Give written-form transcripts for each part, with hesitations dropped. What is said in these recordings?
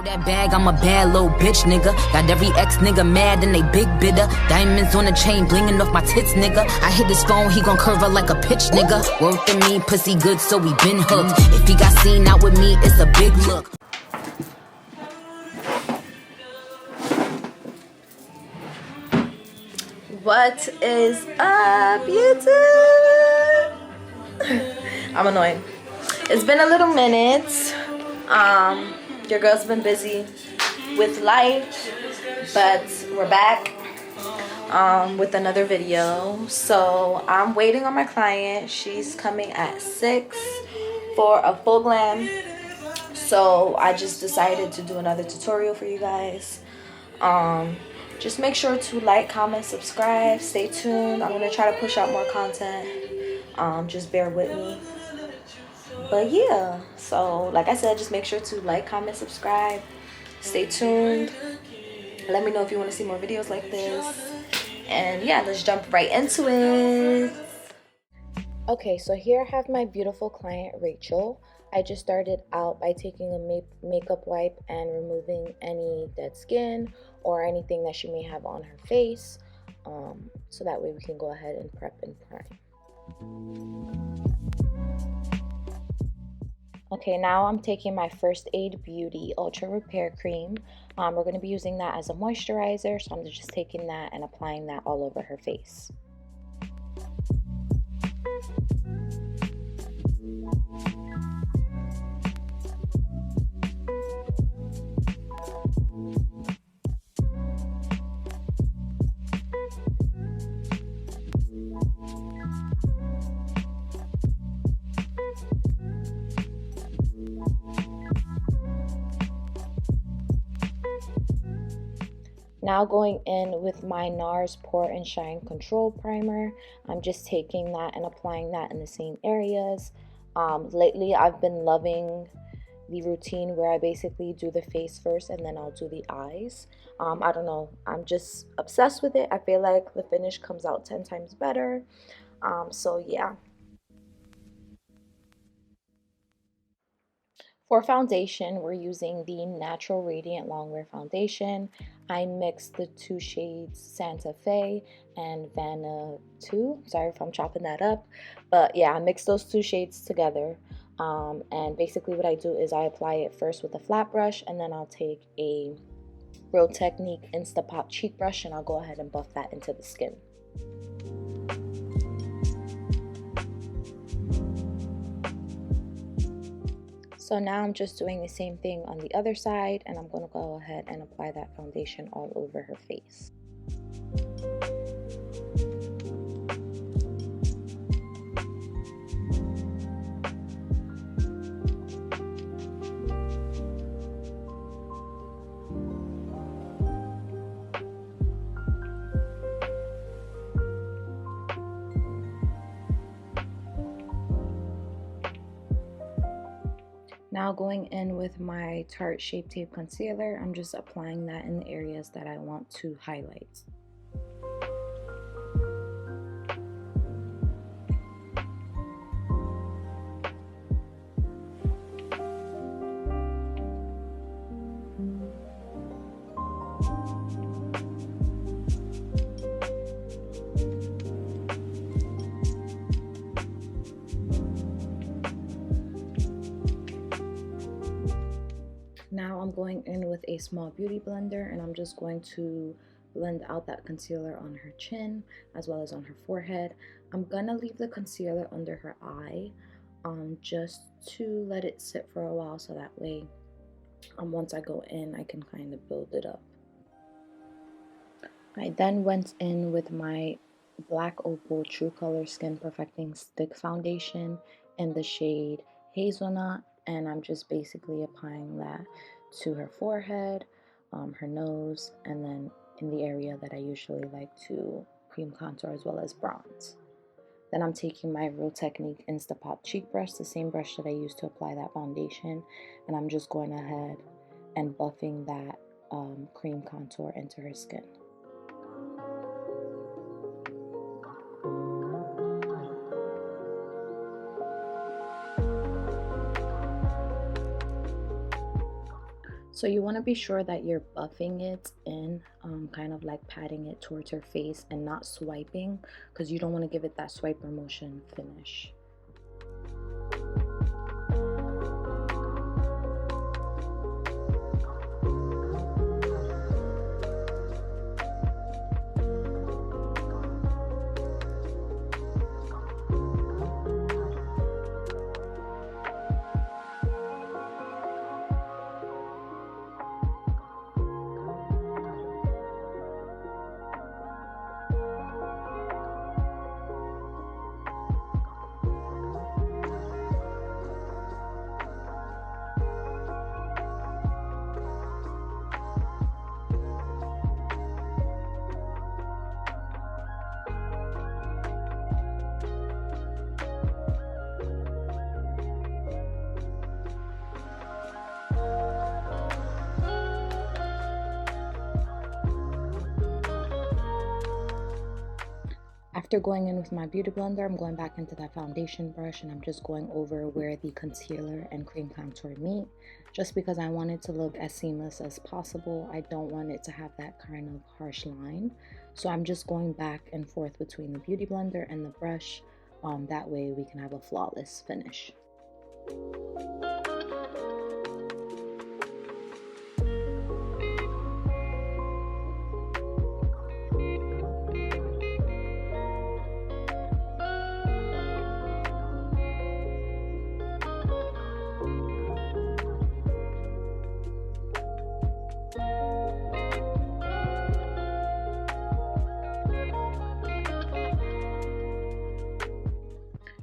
That bag, I'm a bad little bitch, nigga. Got every ex nigga mad and they big bidder. Diamonds on the chain, blinging off my tits, nigga. I hit his phone, he gon' curve her like a pitch, nigga. Worth to me, pussy good, so we been hooked. If he got seen out with me, it's a big look. What is up, YouTube? I'm annoying. It's been a little minute. Your girl's been busy with life, but we're back with another video. So I'm waiting on my client. She's coming at 6 for a full glam. So I just decided to do another tutorial for you guys. Just make sure to like, comment, subscribe, stay tuned. I'm gonna try to push out more content. Just bear with me. But yeah, so like I said, just make sure to like, comment, subscribe, stay tuned. Let me know if you want to see more videos like this. And yeah, let's jump right into it. Okay, so here I have my beautiful client Rachel. I just started out by taking a makeup wipe and removing any dead skin or anything that she may have on her face, so that way we can go ahead and prep and prime. Okay, now I'm taking my First Aid Beauty Ultra Repair Cream. We're going to be using that as a moisturizer, so I'm just taking that and applying that all over her face. Now going in with my NARS Pore and Shine Control Primer. I'm just taking that and applying that in the same areas. Lately I've been loving the routine where I basically do the face first and then I'll do the eyes. I don't know, I'm just obsessed with it. I feel like the finish comes out 10 times better. So yeah. For foundation, we're using the Natural Radiant Longwear foundation. I mixed the two shades Santa Fe and Vanuatu. Sorry if I'm chopping that up. But yeah, I mixed those two shades together. And basically what I do is I apply it first with a flat brush, and then I'll take a Real Technique Instapop cheek brush and I'll go ahead and buff that into the skin. So now I'm just doing the same thing on the other side, and I'm going to go ahead and apply that foundation all over her face. Now going in with my Tarte Shape Tape Concealer, I'm just applying that in the areas that I want to highlight. Now I'm going in with a small beauty blender and I'm just going to blend out that concealer on her chin as well as on her forehead. I'm gonna leave the concealer under her eye just to let it sit for a while, so that way once I go in I can kind of build it up. I then went in with my Black Opal True Color Skin Perfecting Stick Foundation in the shade Hazelnut, and I'm just basically applying that to her forehead, her nose, and then in the area that I usually like to cream contour as well as bronze. Then I'm taking my Real Technique Instapop cheek brush, the same brush that I used to apply that foundation, and I'm just going ahead and buffing that cream contour into her skin. So you want to be sure that you're buffing it in, kind of like patting it towards her face and not swiping, because you don't want to give it that swiper motion finish. After going in with my beauty blender, I'm going back into that foundation brush and I'm just going over where the concealer and cream contour meet, just because I want it to look as seamless as possible. I don't want it to have that kind of harsh line. So I'm just going back and forth between the beauty blender and the brush. That way we can have a flawless finish.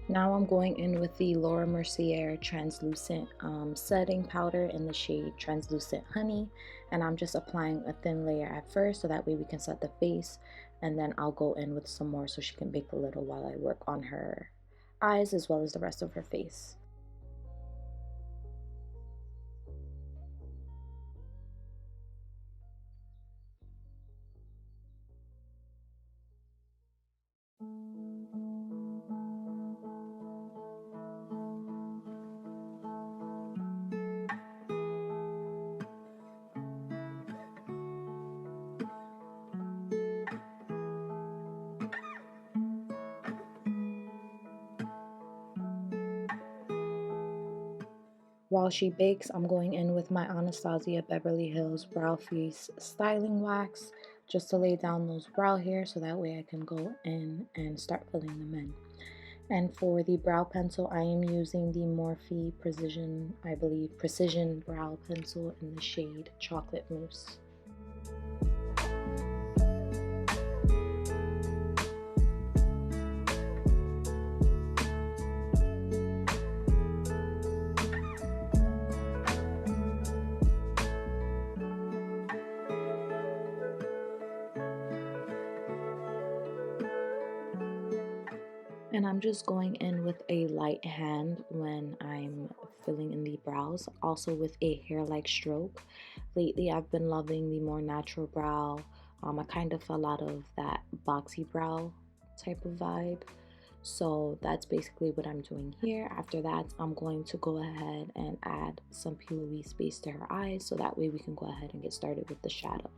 Now I'm going in with the Laura Mercier translucent setting powder in the shade Translucent Honey, and I'm just applying a thin layer at first so that way we can set the face, and then I'll go in with some more so she can bake a little while I work on her eyes as well as the rest of her face. While she bakes, I'm going in with my Anastasia Beverly Hills Brow Freeze Styling Wax just to lay down those brow hairs so that way I can go in and start filling them in. And for the brow pencil, I am using the Morphe Precision, I believe, Precision Brow Pencil in the shade Chocolate Mousse. And I'm just going in with a light hand when I'm filling in the brows, also with a hair-like stroke. Lately, I've been loving the more natural brow. I kind of fell out of that boxy brow type of vibe. So that's basically what I'm doing here. After that, I'm going to go ahead and add some P. Louise base to her eyes so that way we can go ahead and get started with the shadow.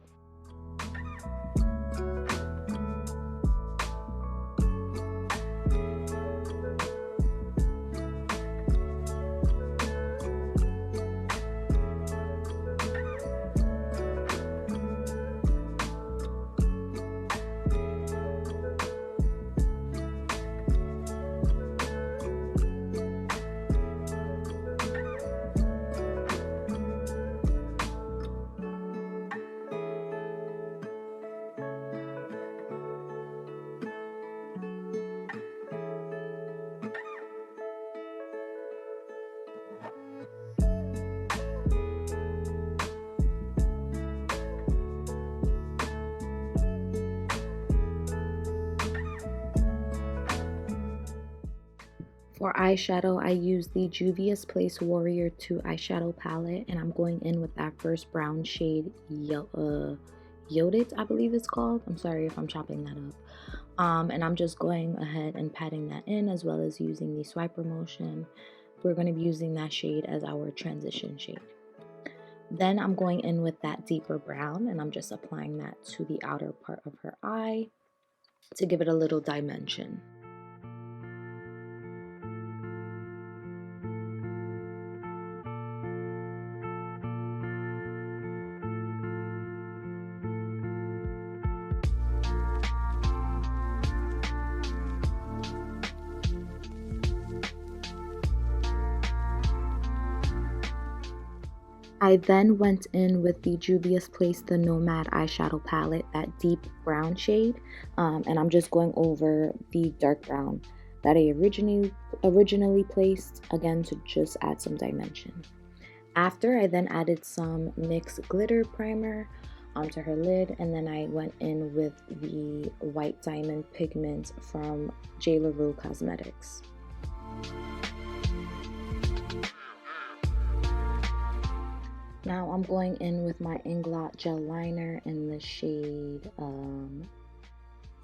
For eyeshadow, I use the Juvia's Place Warrior 2 eyeshadow palette, and I'm going in with that first brown shade, Yodit, I believe it's called. I'm sorry if I'm chopping that up. And I'm just going ahead and patting that in as well as using the swiper motion. We're going to be using that shade as our transition shade. Then I'm going in with that deeper brown, and I'm just applying that to the outer part of her eye to give it a little dimension. I then went in with the Juvia's Place, the Nomad eyeshadow palette, that deep brown shade, and I'm just going over the dark brown that I originally placed, again to just add some dimension. After, I then added some NYX glitter primer onto her lid, and then I went in with the white diamond pigment from J. LaRue Cosmetics. Now I'm going in with my Inglot gel liner in the shade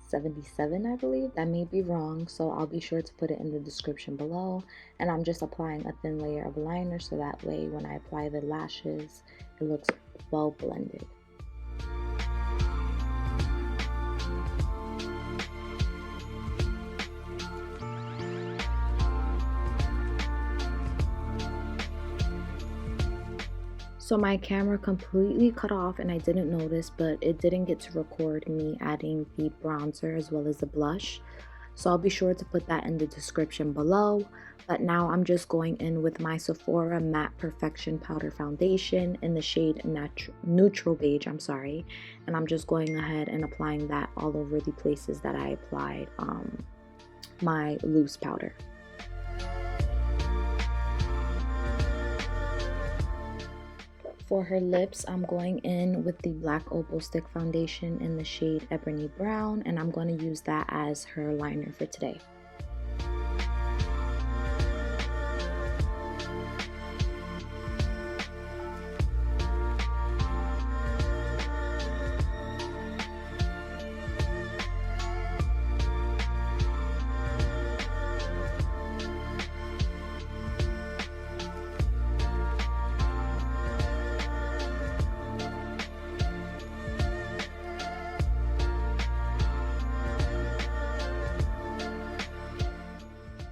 77, I believe. That may be wrong, so I'll be sure to put it in the description below. And I'm just applying a thin layer of liner so that way when I apply the lashes, it looks well blended. So my camera completely cut off and I didn't notice, but it didn't get to record me adding the bronzer as well as the blush. So I'll be sure to put that in the description below. But now I'm just going in with my Sephora Matte Perfection Powder Foundation in the shade Neutral Beige, and I'm just going ahead and applying that all over the places that I applied my loose powder. For her lips, I'm going in with the Black Opal Stick Foundation in the shade Ebony Brown, and I'm going to use that as her liner for today.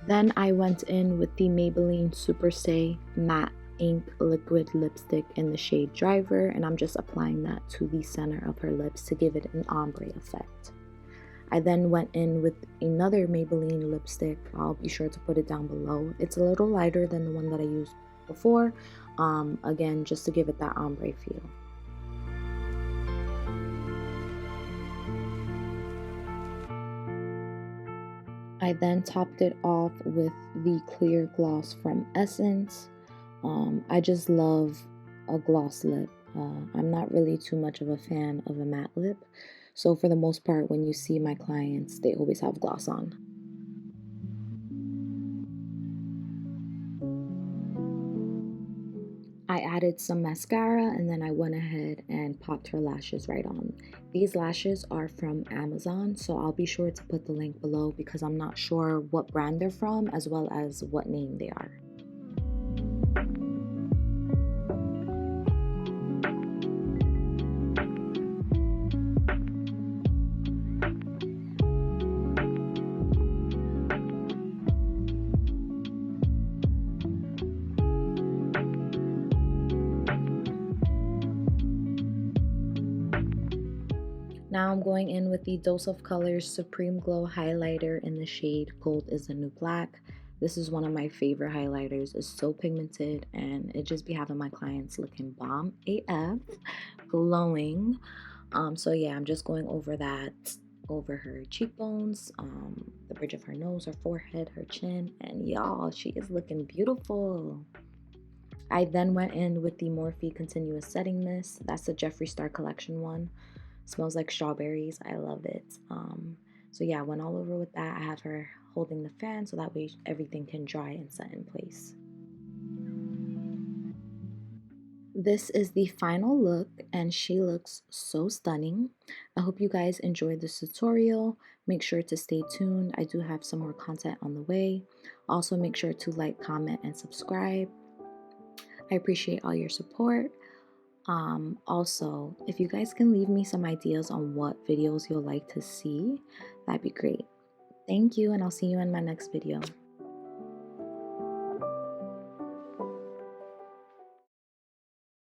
Then I went in with the Maybelline Super Stay Matte Ink Liquid Lipstick in the shade Driver, and I'm just applying that to the center of her lips to give it an ombre effect. I then went in with another Maybelline lipstick. I'll be sure to put it down below. It's a little lighter than the one that I used before, again, just to give it that ombre feel. I then topped it off with the clear gloss from Essence. I just love a gloss lip. I'm not really too much of a fan of a matte lip, so for the most part when you see my clients, they always have gloss on. I added some mascara and then I went ahead and popped her lashes right on. These lashes are from Amazon, so I'll be sure to put the link below because I'm not sure what brand they're from as well as what name they are. Now I'm going in with the Dose of Colors Supreme Glow Highlighter in the shade Gold is the New Black. This is one of my favorite highlighters. It's so pigmented and it just be having my clients looking bomb AF, glowing. So yeah, I'm just going over that, over her cheekbones, the bridge of her nose, her forehead, her chin, and y'all, she is looking beautiful. I then went in with the Morphe Continuous Setting Mist. That's the Jeffree Star Collection one. Smells like strawberries. I love it. So yeah, I went all over with that. I have her holding the fan so that way everything can dry and set in place. This is the final look and she looks so stunning. I hope you guys enjoyed this tutorial. Make sure to stay tuned. I do have some more content on the way. Also make sure to like, comment, and subscribe. I appreciate all your support. Also, if you guys can leave me some ideas on what videos you'll like to see, that'd be great. Thank you, and I'll see you in my next video.